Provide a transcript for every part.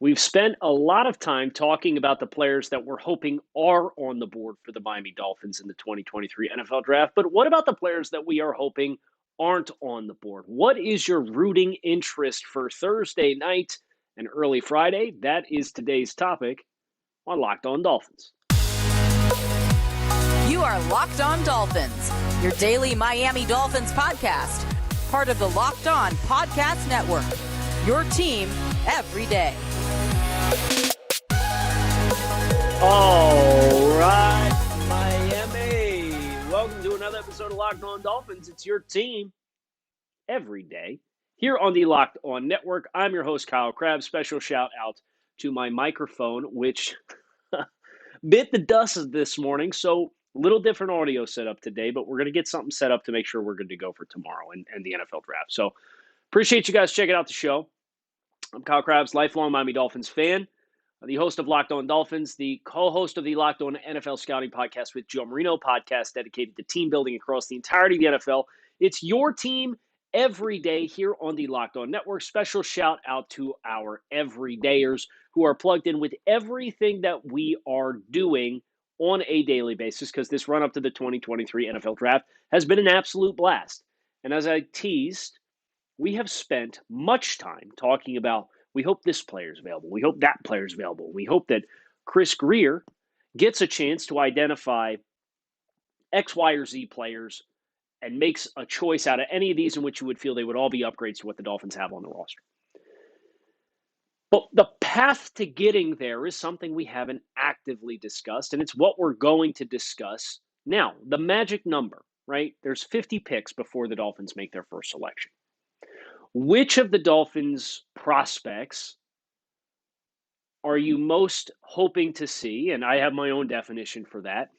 We've spent a lot of time talking about the players that we're hoping are on the board for the Miami Dolphins in the 2023 NFL Draft. But what about the players that we are hoping aren't on the board? What is your rooting interest for Thursday night and early Friday? That is today's topic on Locked On Dolphins. You are Locked On Dolphins, your daily Miami Dolphins podcast, part of the Locked On Podcast Network, your team every day. All right, Miami. Welcome to another episode of Locked On Dolphins. It's your team every day here on the Locked On Network. I'm your host, Kyle Crabb. Special shout out to my microphone, which bit the dust this morning. So a little different audio setup today, but we're going to get something set up to make sure we're good to go for tomorrow and the NFL Draft. So appreciate you guys checking out the show. I'm Kyle Crabbs, lifelong Miami Dolphins fan, the host of Locked On Dolphins, the co-host of the Locked On NFL Scouting Podcast with Joe Marino, podcast dedicated to team building across the entirety of the NFL. It's your team every day here on the Locked On Network. Special shout out to our everydayers who are plugged in with everything that we are doing on a daily basis, because this run up to the 2023 NFL Draft has been an absolute blast. And as I teased, we have spent much time talking about, we hope this player is available. We hope that player is available. We hope that Chris Grier gets a chance to identify X, Y, or Z players and makes a choice out of any of these in which you would feel they would all be upgrades to what the Dolphins have on the roster. But the path to getting there is something we haven't actively discussed, and it's what we're going to discuss now. The magic number, right? There's 50 picks before the Dolphins make their first selection. Which of the Dolphins prospects are you most hoping to see? And I have my own definition for that.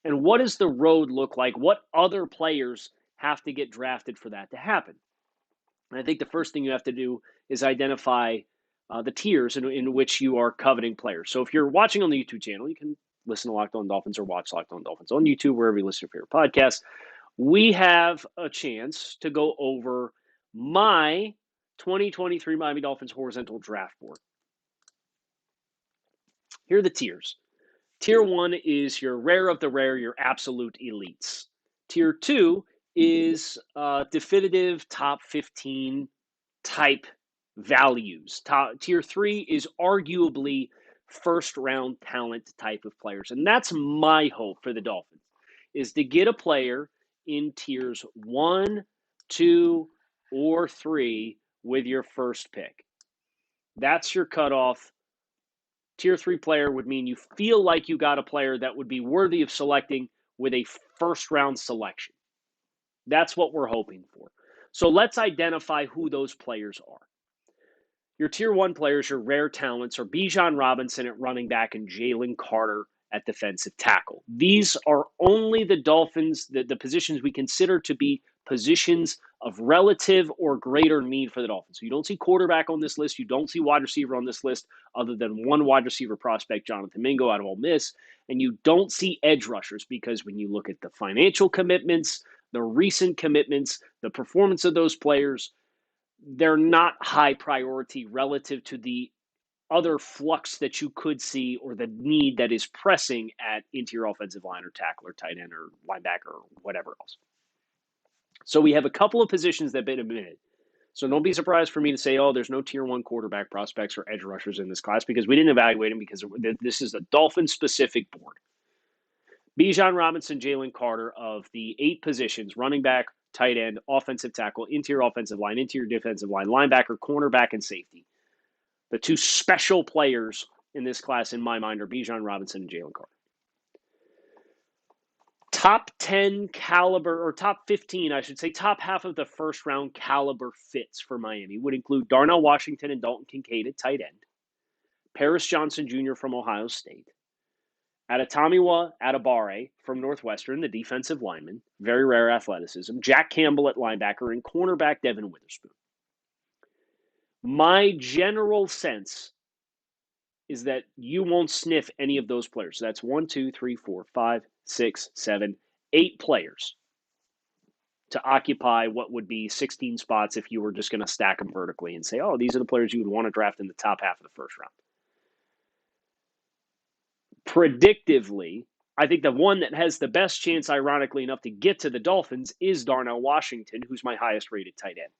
And what does the road look like? What other players have to get drafted for that to happen? And I think the first thing you have to do is identify the tiers in which you are coveting players. So if you're watching on the YouTube channel, you can listen to Locked On Dolphins or watch Locked On Dolphins on YouTube, wherever you listen to your podcast. We have a chance to go over my 2023 Miami Dolphins horizontal draft board. Here are the tiers. Tier 1 is your rare of the rare, your absolute elites. Tier 2 is definitive top 15 type values. Tier 3 is arguably first round talent type of players. And that's my hope for the Dolphins, is to get a player in tiers 1, 2, or 3 with your first pick. That's your cutoff. Tier 3 player would mean you feel like you got a player that would be worthy of selecting with a first round selection. That's what we're hoping for. So let's identify who those players are. Your tier 1 players, your rare talents, are Bijan Robinson at running back and Jalen Carter at defensive tackle. These are only the Dolphins, the positions we consider to be positions of relative or greater need for the Dolphins. So you don't see quarterback on this list. You don't see wide receiver on this list other than one wide receiver prospect, Jonathan Mingo out of Ole Miss. And you don't see edge rushers, because when you look at the financial commitments, the recent commitments, the performance of those players, they're not high priority relative to the other flux that you could see or the need that is pressing at interior offensive line or tackle or tight end or linebacker or whatever else. So we have a couple of positions that have been omitted. So don't be surprised for me to say, oh, there's no tier 1 quarterback prospects or edge rushers in this class, because we didn't evaluate them, because this is a Dolphin-specific board. Bijan Robinson, Jalen Carter, of the 8 positions, running back, tight end, offensive tackle, interior offensive line, interior defensive line, linebacker, cornerback, and safety. The 2 special players in this class, in my mind, are Bijan Robinson and Jalen Carter. Top 10 caliber, or top 15, I should say, top half of the first round caliber fits for Miami would include Darnell Washington and Dalton Kincaid at tight end, Paris Johnson Jr. from Ohio State, Adetomiwa Adebawore from Northwestern, the defensive lineman, very rare athleticism, Jack Campbell at linebacker, and cornerback Devin Witherspoon. My general sense is that you won't sniff any of those players. So that's 1, 2, 3, 4, 5, 6, 7, 8 players to occupy what would be 16 spots if you were just going to stack them vertically and say, oh, these are the players you would want to draft in the top half of the first round. Predictively, I think the one that has the best chance, ironically enough, to get to the Dolphins is Darnell Washington, who's my highest rated tight end.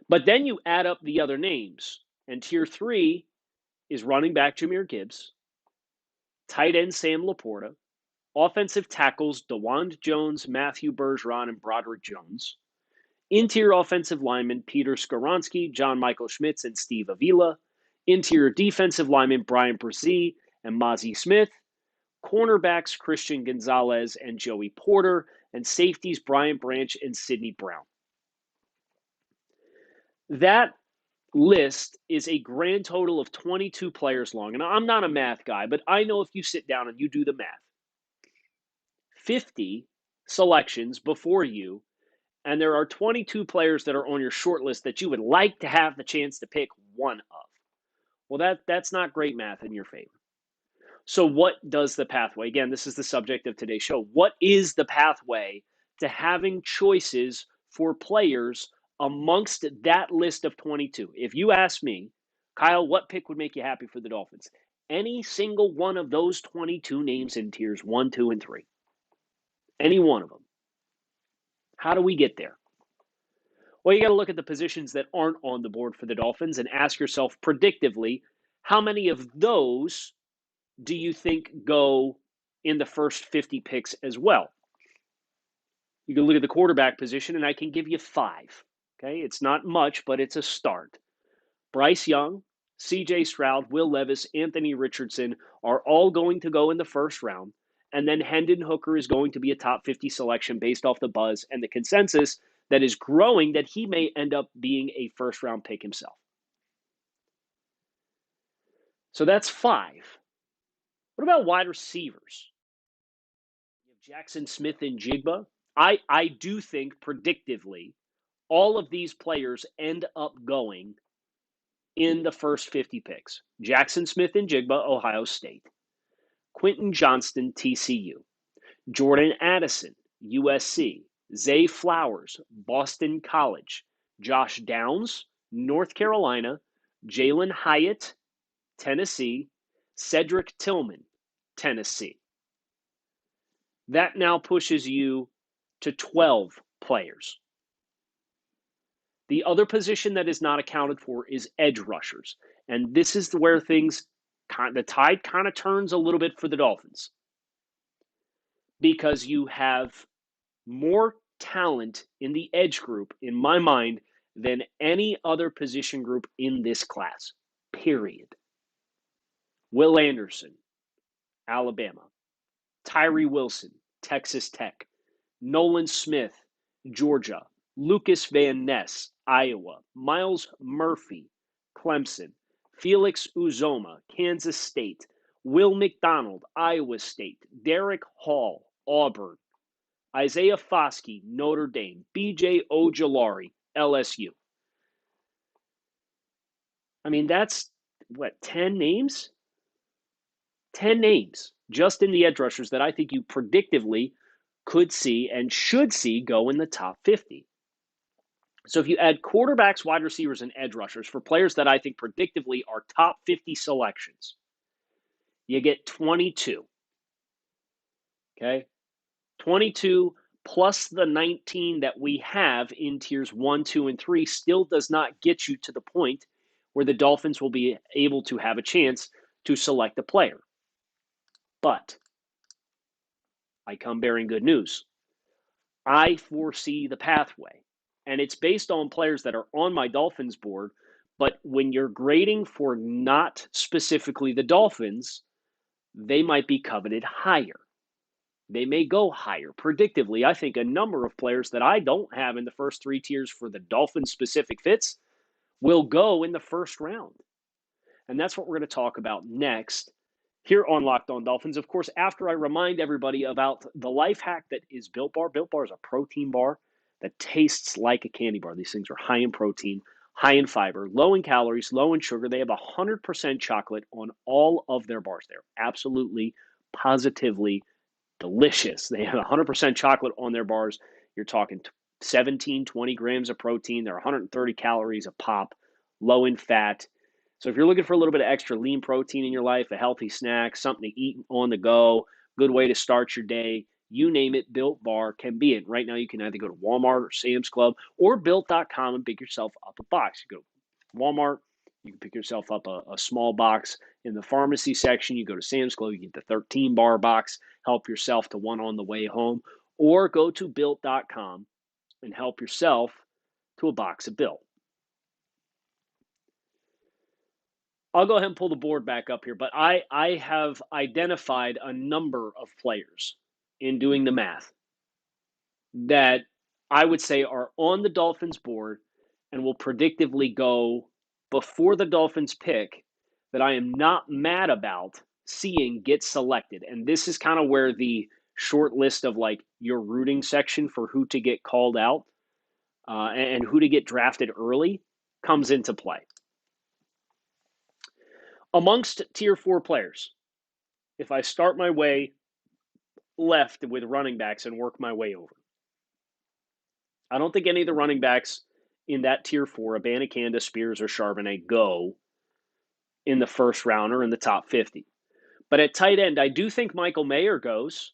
But then you add up the other names, and tier 3 is running back Jahmyr Gibbs, tight end Sam Laporta, offensive tackles DeWand Jones, Matthew Bergeron, and Broderick Jones, interior offensive linemen Peter Skoronski, John Michael Schmitz, and Steve Avila, interior defensive linemen Brian Brzee and Mozzie Smith, cornerbacks Christian Gonzalez and Joey Porter, and safeties Brian Branch and Sidney Brown. That list is a grand total of 22 players long. And I'm not a math guy, but I know if you sit down and you do the math, 50 selections before you, and there are 22 players that are on your short list that you would like to have the chance to pick one of. Well, that's not great math in your favor. So what does the pathway, again, this is the subject of today's show, what is the pathway to having choices for players amongst that list of 22? If you ask me, Kyle, what pick would make you happy for the Dolphins? Any single one of those 22 names in tiers 1, 2, and 3. Any one of them. How do we get there? Well, you got to look at the positions that aren't on the board for the Dolphins and ask yourself predictively, how many of those do you think go in the first 50 picks as well? You can look at the quarterback position, and I can give you 5. Okay, it's not much, but it's a start. Bryce Young, C.J. Stroud, Will Levis, Anthony Richardson are all going to go in the first round, and then Hendon Hooker is going to be a top 50 selection based off the buzz and the consensus that is growing that he may end up being a first-round pick himself. So that's 5. What about wide receivers? You have Jackson Smith and Jigba. I do think predictively all of these players end up going in the first 50 picks. Jackson Smith and Jigba, Ohio State. Quentin Johnston, TCU. Jordan Addison, USC. Zay Flowers, Boston College. Josh Downs, North Carolina. Jalen Hyatt, Tennessee. Cedric Tillman, Tennessee. That now pushes you to 12 players. The other position that is not accounted for is edge rushers. And this is where the tide kind of turns a little bit for the Dolphins. Because you have more talent in the edge group, in my mind, than any other position group in this class. Period. Will Anderson, Alabama. Tyree Wilson, Texas Tech. Nolan Smith, Georgia. Lucas Van Ness, Iowa. Miles Murphy, Clemson. Felix Uzoma, Kansas State. Will McDonald, Iowa State. Derek Hall, Auburn. Isaiah Foskey, Notre Dame. B.J. Ojulari, LSU. I mean, that's, 10 names? 10 names just in the edge rushers that I think you predictively could see and should see go in the top 50. So if you add quarterbacks, wide receivers, and edge rushers for players that I think predictively are top 50 selections, you get 22. Okay? 22 plus the 19 that we have in tiers 1, 2, and 3 still does not get you to the point where the Dolphins will be able to have a chance to select a player. But I come bearing good news. I foresee the pathway, and it's based on players that are on my Dolphins board, but when you're grading for not specifically the Dolphins, they might be coveted higher. They may go higher. Predictively, I think a number of players that I don't have in the first 3 tiers for the Dolphins-specific fits will go in the first round. And that's what we're going to talk about next here on Locked On Dolphins. Of course, after I remind everybody about the life hack that is Built Bar. Built Bar is a protein bar that tastes like a candy bar. These things are high in protein, high in fiber, low in calories, low in sugar. They have 100% chocolate on all of their bars. They're absolutely, positively delicious. They have 100% chocolate on their bars. You're talking 17, 20 grams of protein. They're 130 calories a pop, low in fat. So if you're looking for a little bit of extra lean protein in your life, a healthy snack, something to eat on the go, good way to start your day, you name it, Built Bar can be it. Right now, you can either go to Walmart or Sam's Club or Built.com and pick yourself up a box. You go to Walmart, you can pick yourself up a small box. In the pharmacy section, you go to Sam's Club, you get the 13-bar box, help yourself to one on the way home, or go to Built.com and help yourself to a box of Built. I'll go ahead and pull the board back up here, but I have identified a number of players in doing the math that I would say are on the Dolphins board and will predictively go before the Dolphins pick that I am not mad about seeing get selected. And this is kind of where the short list of like your rooting section for who to get called out and who to get drafted early comes into play. Amongst tier 4 players, if I start my way left with running backs and work my way over, I don't think any of the running backs in that tier 4, Abanikanda, Spears, or Charbonnet, go in the first round or in the top 50. But at tight end, I do think Michael Mayer goes.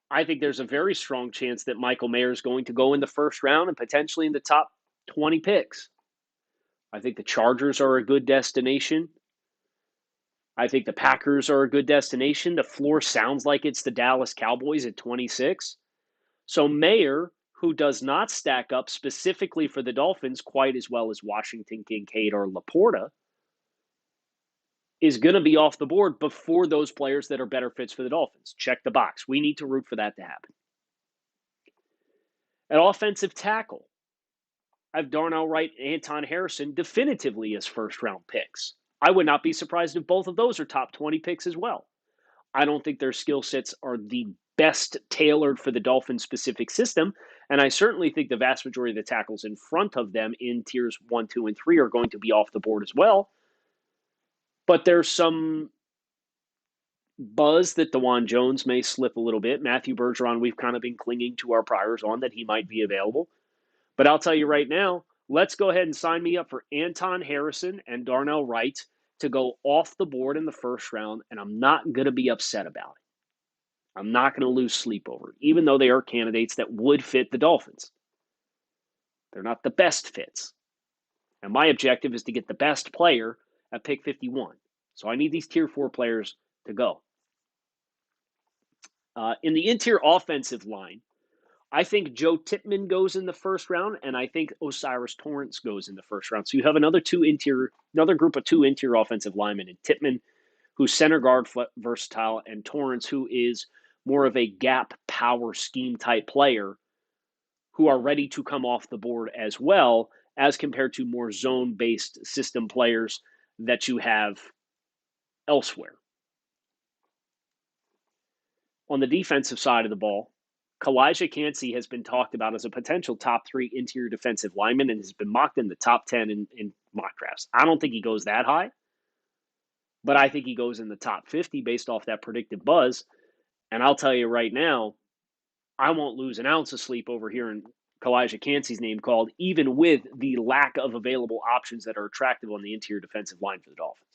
I think there's a very strong chance that Michael Mayer is going to go in the first round and potentially in the top 20 picks. I think the Chargers are a good destination. I think the Packers are a good destination. The floor sounds like it's the Dallas Cowboys at 26. So Mayer, who does not stack up specifically for the Dolphins quite as well as Washington, Kincaid, or Laporta, is going to be off the board before those players that are better fits for the Dolphins. Check the box. We need to root for that to happen. At offensive tackle, I have Darnell Wright and Anton Harrison definitively as first-round picks. I would not be surprised if both of those are top 20 picks as well. I don't think their skill sets are the best tailored for the Dolphins-specific system, and I certainly think the vast majority of the tackles in front of them in tiers 1, 2, and 3 are going to be off the board as well. But there's some buzz that DeJuan Jones may slip a little bit. Matthew Bergeron, we've kind of been clinging to our priors on that he might be available. But I'll tell you right now, let's go ahead and sign me up for Anton Harrison and Darnell Wright to go off the board in the first round, and I'm not going to be upset about it. I'm not going to lose sleep over it, even though they are candidates that would fit the Dolphins. They're not the best fits. And my objective is to get the best player at pick 51. So I need these tier 4 players to go. In the interior offensive line, I think Joe Tippmann goes in the first round, and I think Osiris Torrance goes in the first round. So you have another group of 2 interior offensive linemen, and Tippmann, who's center guard versatile, and Torrance, who is more of a gap power scheme type player, who are ready to come off the board as well, as compared to more zone-based system players that you have elsewhere. On the defensive side of the ball, Kalijah Kancey has been talked about as a potential top 3 interior defensive lineman and has been mocked in the top 10 in mock drafts. I don't think he goes that high, but I think he goes in the top 50 based off that predictive buzz. And I'll tell you right now, I won't lose an ounce of sleep over hearing Kalijah Kancey's name called, even with the lack of available options that are attractive on the interior defensive line for the Dolphins.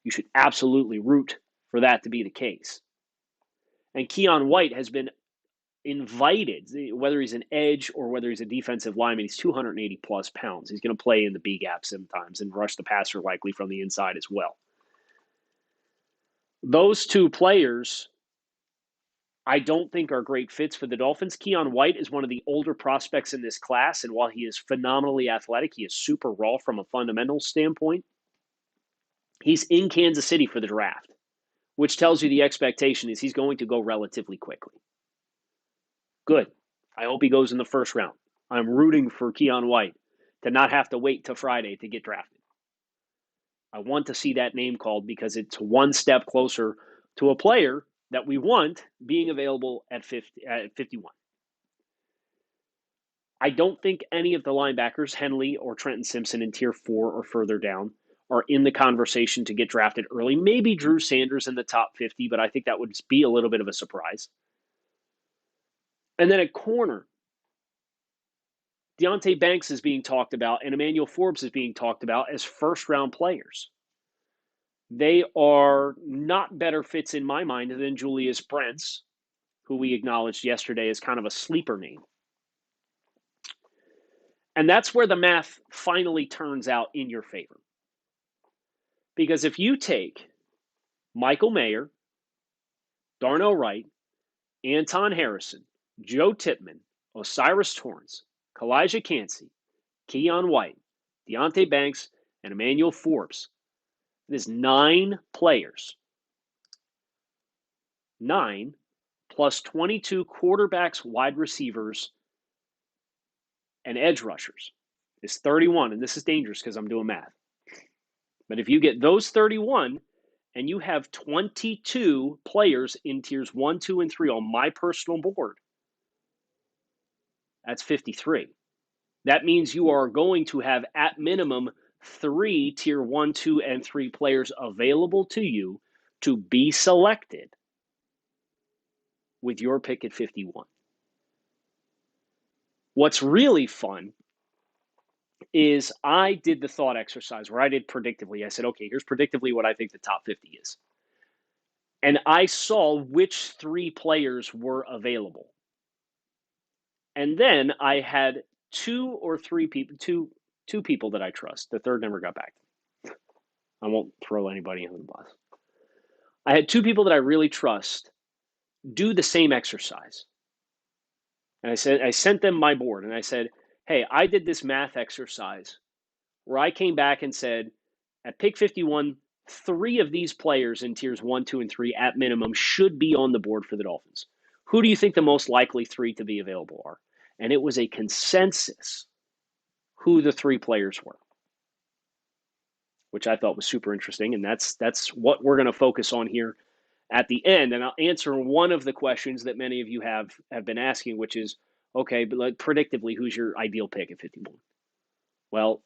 You should absolutely root for that to be the case. And Keon White has been invited, whether he's an edge or whether he's a defensive lineman, he's 280 plus pounds. He's going to play in the B gap sometimes and rush the passer likely from the inside as well. Those 2 players I don't think are great fits for the Dolphins. Keon White is one of the older prospects in this class, and while he is phenomenally athletic, he is super raw from a fundamental standpoint. He's in Kansas City for the draft, which tells you the expectation is he's going to go relatively quickly. Good. I hope he goes in the first round. I'm rooting for Keon White to not have to wait till Friday to get drafted. I want to see that name called because it's one step closer to a player that we want being available at 51. I don't think any of the linebackers, Henley or Trenton Simpson in tier 4 or further down, are in the conversation to get drafted early. Maybe Drew Sanders in the top 50, but I think that would be a little bit of a surprise. And then at corner, Deonte Banks is being talked about, and Emmanuel Forbes is being talked about as first-round players. They are not better fits in my mind than Julius Brents, who we acknowledged yesterday as kind of a sleeper name. And that's where the math finally turns out in your favor. Because if you take Michael Mayer, Darnell Wright, Anton Harrison, Joe Tippmann, Osiris Torrance, Kalijah Cansey, Keon White, Deonte Banks, and Emmanuel Forbes, it is 9 players. 9 plus 22 quarterbacks, wide receivers, and edge rushers is 31. And this is dangerous because I'm doing math. But if you get those 31 and you have 22 players in tiers 1, 2, and 3 on my personal board, that's 53. That means you are going to have at minimum 3 tier 1, 2, and 3 players available to you to be selected with your pick at 51. What's really fun is I did the thought exercise where I did predictively. I said, okay, here's predictively what I think the top 50 is. And I saw which 3 players were available. And then I had 2 or 3 people, two people that I trust. The third never got back. I won't throw anybody under the bus. I had 2 people that I really trust do the same exercise. And I sent them my board and I said, hey, I did this math exercise where I came back and said, at pick 51, 3 of these players in tiers 1, 2, and 3 at minimum should be on the board for the Dolphins. Who do you think the most likely 3 to be available are? And it was a consensus who the 3 players were, which I thought was super interesting. And that's what we're going to focus on here at the end. And I'll answer one of the questions that many of you have been asking, which is, okay, but like predictively, who's your ideal pick at 51? Well,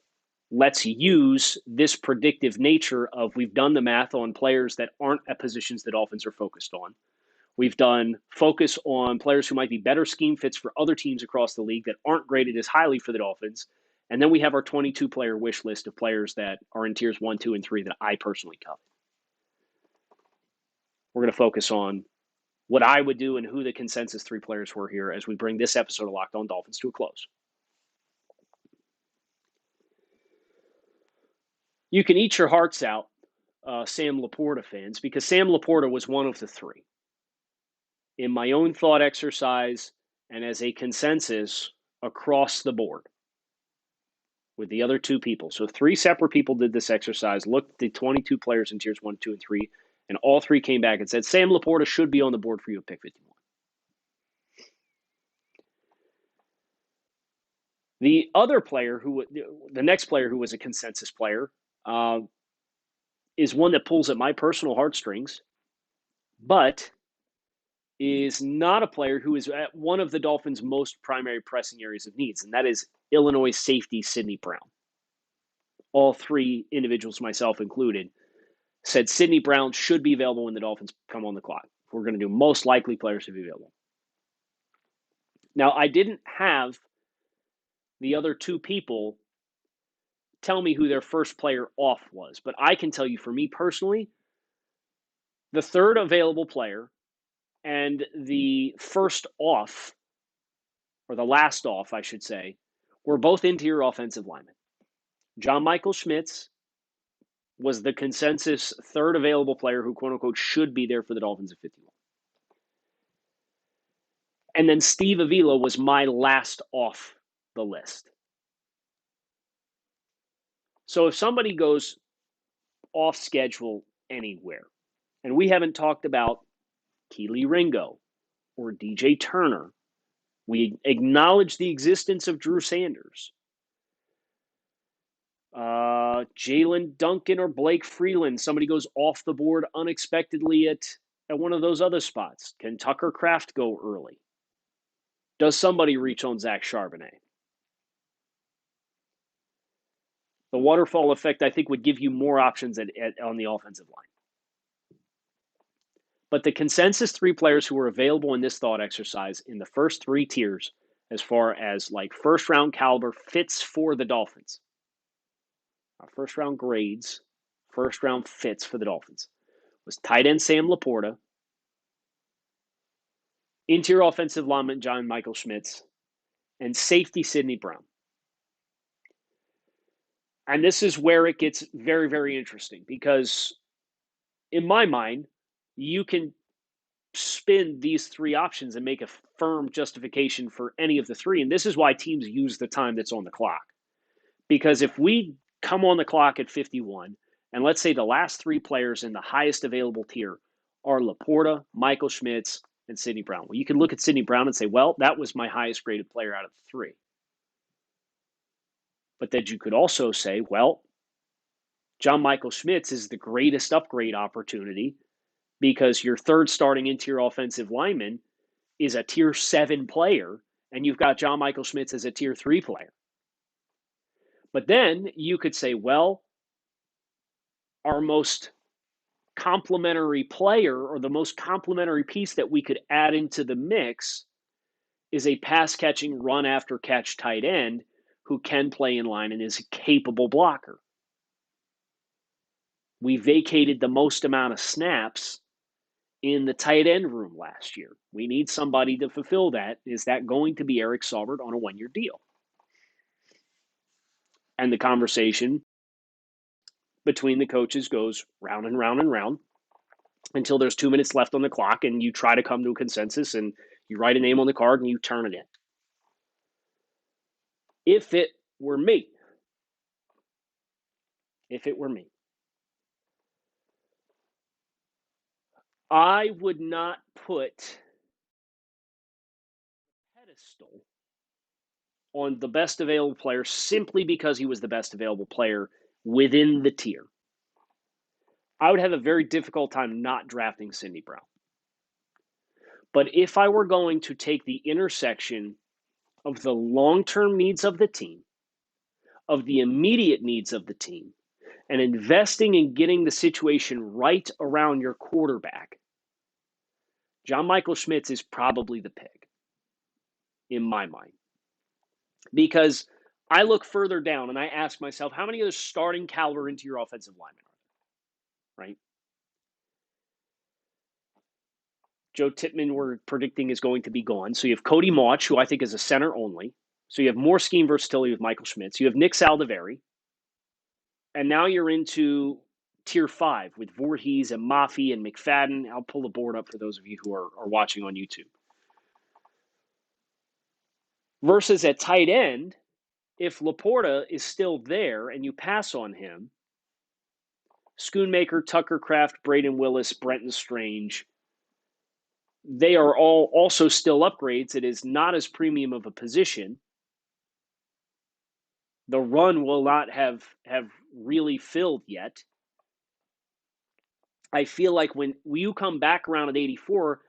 let's use this predictive nature of we've done the math on players that aren't at positions that Dolphins are focused on. We've done focus on players who might be better scheme fits for other teams across the league that aren't graded as highly for the Dolphins. And then we have our 22-player wish list of players that are in tiers 1, 2, and 3 that I personally covet. We're going to focus on what I would do and who the consensus 3 players were here as we bring this episode of Locked On Dolphins to a close. You can eat your hearts out, Sam Laporta fans, because Sam Laporta was one of the 3. In my own thought exercise and as a consensus across the board with the other 2 people. So 3 separate people did this exercise, looked at the 22 players in tiers 1, 2, and 3, and all 3 came back and said, Sam Laporta should be on the board for you at pick 51. The other player, the next player who was a consensus player, is one that pulls at my personal heartstrings, but is not a player who is at one of the Dolphins' most primary pressing areas of needs, and that is Illinois safety Sidney Brown. All 3 individuals, myself included, said Sidney Brown should be available when the Dolphins come on the clock. We're going to do most likely players to be available. Now, I didn't have the other 2 people tell me who their first player off was, but I can tell you for me personally, the third available player and the first off, or the last off, I should say, were both interior offensive linemen. John Michael Schmitz was the consensus third available player who, quote unquote, should be there for the Dolphins at 51. And then Steve Avila was my last off the list. So if somebody goes off schedule anywhere, and we haven't talked about Keely Ringo or DJ Turner, we acknowledge the existence of Drew Sanders, Jalen Duncan or Blake Freeland, somebody goes off the board unexpectedly at one of those other spots. Can Tucker Kraft go early? Does somebody reach on Zach Charbonnet? The waterfall effect, I think, would give you more options on the offensive line. But the consensus 3 players who were available in this thought exercise in the first 3 tiers as far as like first round caliber fits for the Dolphins. First round grades, first round fits for the Dolphins was tight end Sam Laporta, interior offensive lineman John Michael Schmitz, and safety Sidney Brown. And this is where it gets very, very interesting because in my mind, you can spin these three options and make a firm justification for any of the three. And this is why teams use the time that's on the clock. Because if we come on the clock at 51, and let's say the last three players in the highest available tier are Laporta, Michael Schmitz, and Sidney Brown. Well, you can look at Sidney Brown and say, well, that was my highest graded player out of the three. But then you could also say, well, John Michael Schmitz is the greatest upgrade opportunity because your third starting interior offensive lineman is a tier 7 player, and you've got John Michael Schmitz as a tier 3 player. But then you could say, well, our most complementary player or the most complementary piece that we could add into the mix is a pass catching, run after catch tight end who can play in line and is a capable blocker. We vacated the most amount of snaps in the tight end room last year. We need somebody to fulfill that. Is that going to be Eric Saubert on a one-year deal? And the conversation between the coaches goes round and round and round until there's 2 minutes left on the clock and you try to come to a consensus and you write a name on the card and you turn it in. If it were me, I would not put a pedestal on the best available player simply because he was the best available player within the tier. I would have a very difficult time not drafting Sidney Brown. But if I were going to take the intersection of the long-term needs of the team, of the immediate needs of the team, and investing in getting the situation right around your quarterback, John Michael Schmitz is probably the pick in my mind. Because I look further down and I ask myself, how many other starting caliber interior offensive linemen are there? Right? Joe Tippmann, we're predicting, is going to be gone. So you have Cody Mauch, who I think is a center only. So you have more scheme versatility with Michael Schmitz. You have Nick Saldiveri. And now you're into tier 5 with Voorhees and Maffey and McFadden. I'll pull the board up for those of you who are watching on YouTube. Versus at tight end, if Laporta is still there and you pass on him, Schoonmaker, Tucker Kraft, Braden Willis, Brenton Strange, they are all also still upgrades. It is not as premium of a position. The run will not have really filled yet. I feel like when you come back around at 84,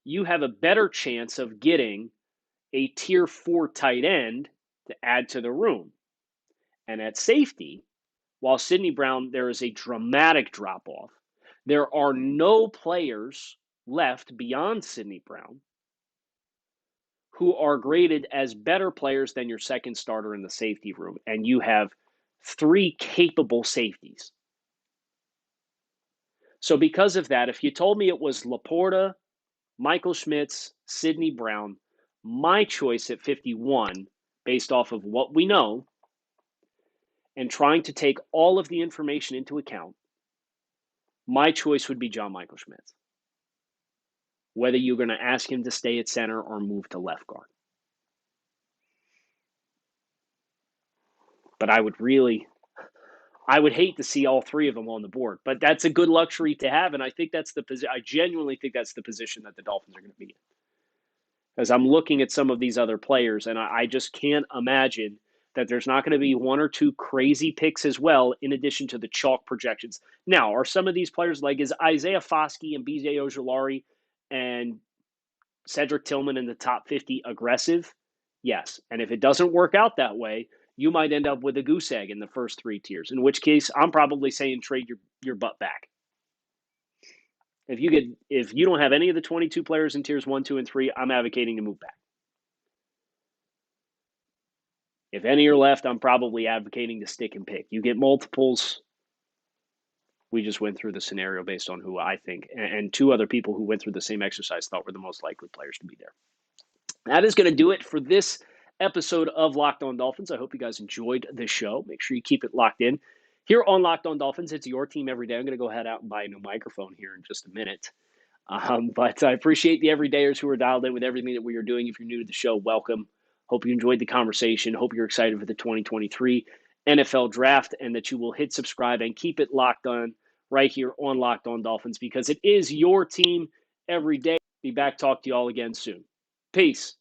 you have a better chance of getting a tier 4 tight end to add to the room. And at safety, while Sidney Brown, there is a dramatic drop-off. There are no players left beyond Sidney Brown who are graded as better players than your second starter in the safety room. And you have 3 capable safeties. So because of that, if you told me it was Laporta, Michael Schmitz, Sidney Brown, my choice at 51, based off of what we know, and trying to take all of the information into account, my choice would be John Michael Schmitz. Whether you're going to ask him to stay at center or move to left guard. But I would hate to see all 3 of them on the board. But that's a good luxury to have, and I think that's I genuinely think that's the position that the Dolphins are going to be in. As I'm looking at some of these other players, and I just can't imagine that there's not going to be 1 or 2 crazy picks as well, in addition to the chalk projections. Now, are some of these players, like is Isaiah Foskey and BJ Ojulari and Cedric Tillman in the top 50 aggressive? Yes. And if it doesn't work out that way, you might end up with a goose egg in the first 3 tiers, in which case I'm probably saying trade your butt back. If you don't have any of the 22 players in tiers 1, 2, and 3, I'm advocating to move back. If any are left, I'm probably advocating to stick and pick. You get multiples. We just went through the scenario based on who I think, and two other people who went through the same exercise thought were the most likely players to be there. That is going to do it for this episode of Locked On Dolphins. I hope you guys enjoyed this show. Make sure you keep it locked in. Here on Locked On Dolphins, it's your team every day. I'm going to go head out and buy a new microphone here in just a minute. But I appreciate the everydayers who are dialed in with everything that we are doing. If you're new to the show, welcome. Hope you enjoyed the conversation. Hope you're excited for the 2023 NFL Draft and that you will hit subscribe and keep it locked on right here on Locked On Dolphins because it is your team every day. Be back. Talk to you all again soon. Peace.